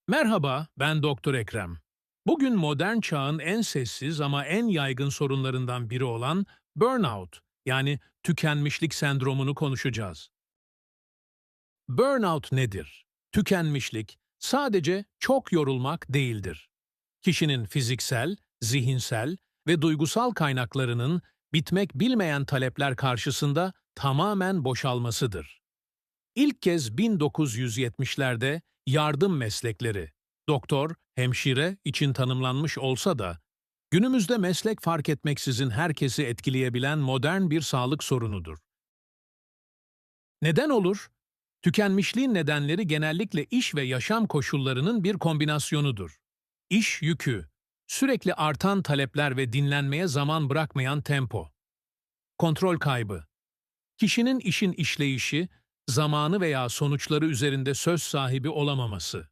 Merhaba, ben Doktor Ekrem. Bugün modern çağın en sessiz ama en yaygın sorunlarından biri olan burnout, yani tükenmişlik sendromunu konuşacağız. Burnout nedir? Tükenmişlik sadece çok yorulmak değildir. Kişinin fiziksel, zihinsel ve duygusal kaynaklarının bitmek bilmeyen talepler karşısında tamamen boşalmasıdır. İlk kez 1970'lerde yardım meslekleri, doktor, hemşire için tanımlanmış olsa da, günümüzde meslek fark etmeksizin herkesi etkileyebilen modern bir sağlık sorunudur. Neden olur? Tükenmişliğin nedenleri genellikle iş ve yaşam koşullarının bir kombinasyonudur. İş yükü, sürekli artan talepler ve dinlenmeye zaman bırakmayan tempo. Kontrol kaybı, kişinin işin işleyişi, zamanı veya sonuçları üzerinde söz sahibi olamaması.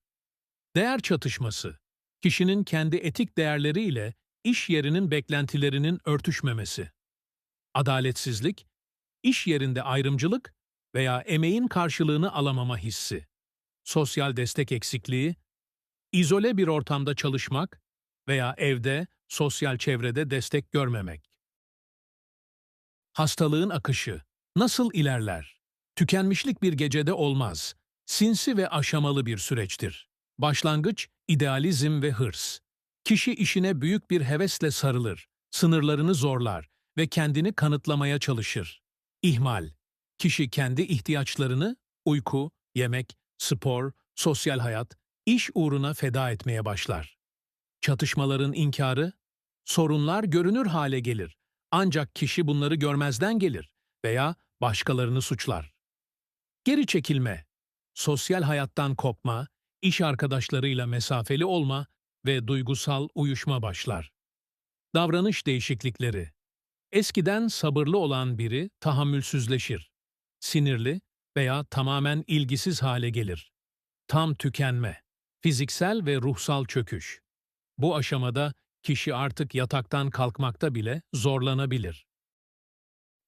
Değer çatışması, kişinin kendi etik değerleriyle iş yerinin beklentilerinin örtüşmemesi. Adaletsizlik, iş yerinde ayrımcılık veya emeğin karşılığını alamama hissi. Sosyal destek eksikliği, izole bir ortamda çalışmak veya evde, sosyal çevrede destek görmemek. Hastalığın akışı nasıl ilerler? Tükenmişlik bir gecede olmaz. Sinsi ve aşamalı bir süreçtir. Başlangıç, idealizm ve hırs. Kişi işine büyük bir hevesle sarılır, sınırlarını zorlar ve kendini kanıtlamaya çalışır. İhmal. Kişi kendi ihtiyaçlarını, uyku, yemek, spor, sosyal hayat, iş uğruna feda etmeye başlar. Çatışmaların inkarı, sorunlar görünür hale gelir. Ancak kişi bunları görmezden gelir veya başkalarını suçlar. Geri çekilme, sosyal hayattan kopma, iş arkadaşlarıyla mesafeli olma ve duygusal uyuşma başlar. Davranış değişiklikleri. Eskiden sabırlı olan biri tahammülsüzleşir. Sinirli veya tamamen ilgisiz hale gelir. Tam tükenme, fiziksel ve ruhsal çöküş. Bu aşamada kişi artık yataktan kalkmakta bile zorlanabilir.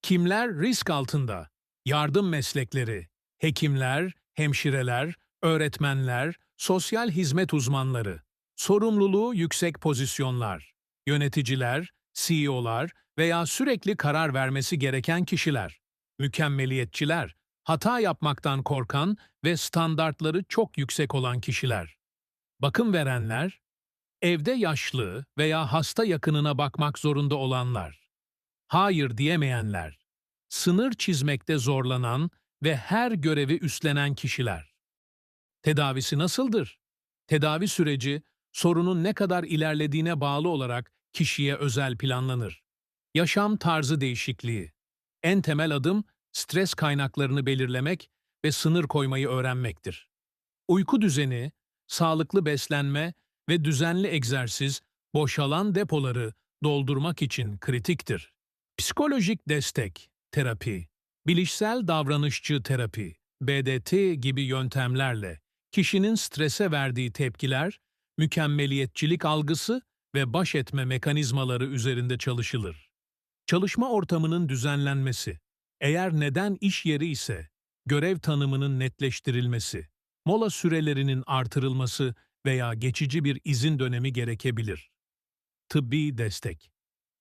Kimler risk altında? Yardım meslekleri, hekimler, hemşireler, öğretmenler, sosyal hizmet uzmanları, sorumluluğu yüksek pozisyonlar, yöneticiler, CEO'lar veya sürekli karar vermesi gereken kişiler, mükemmeliyetçiler, hata yapmaktan korkan ve standartları çok yüksek olan kişiler, bakım verenler, evde yaşlı veya hasta yakınına bakmak zorunda olanlar, hayır diyemeyenler, sınır çizmekte zorlanan ve her görevi üstlenen kişiler. Tedavisi nasıldır? Tedavi süreci, sorunun ne kadar ilerlediğine bağlı olarak kişiye özel planlanır. Yaşam tarzı değişikliği. En temel adım, stres kaynaklarını belirlemek ve sınır koymayı öğrenmektir. Uyku düzeni, sağlıklı beslenme ve düzenli egzersiz, boşalan depoları doldurmak için kritiktir. Psikolojik destek, terapi, bilişsel davranışçı terapi, BDT gibi yöntemlerle kişinin strese verdiği tepkiler, mükemmeliyetçilik algısı ve baş etme mekanizmaları üzerinde çalışılır. Çalışma ortamının düzenlenmesi, eğer neden iş yeri ise görev tanımının netleştirilmesi, mola sürelerinin artırılması veya geçici bir izin dönemi gerekebilir. Tıbbi destek.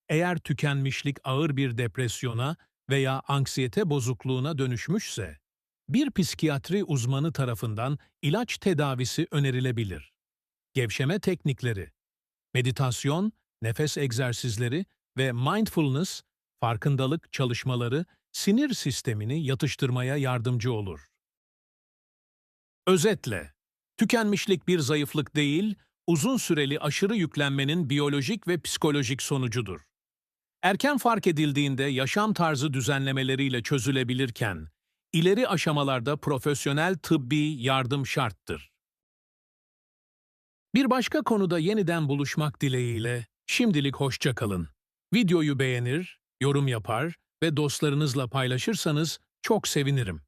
Eğer tükenmişlik ağır bir depresyona veya anksiyete bozukluğuna dönüşmüşse, bir psikiyatri uzmanı tarafından ilaç tedavisi önerilebilir. Gevşeme teknikleri, meditasyon, nefes egzersizleri ve mindfulness, farkındalık çalışmaları sinir sistemini yatıştırmaya yardımcı olur. Özetle, tükenmişlik bir zayıflık değil, uzun süreli aşırı yüklenmenin biyolojik ve psikolojik sonucudur. Erken fark edildiğinde yaşam tarzı düzenlemeleriyle çözülebilirken, ileri aşamalarda profesyonel tıbbi yardım şarttır. Bir başka konuda yeniden buluşmak dileğiyle, şimdilik hoşça kalın. Videoyu beğenir, yorum yapar ve dostlarınızla paylaşırsanız çok sevinirim.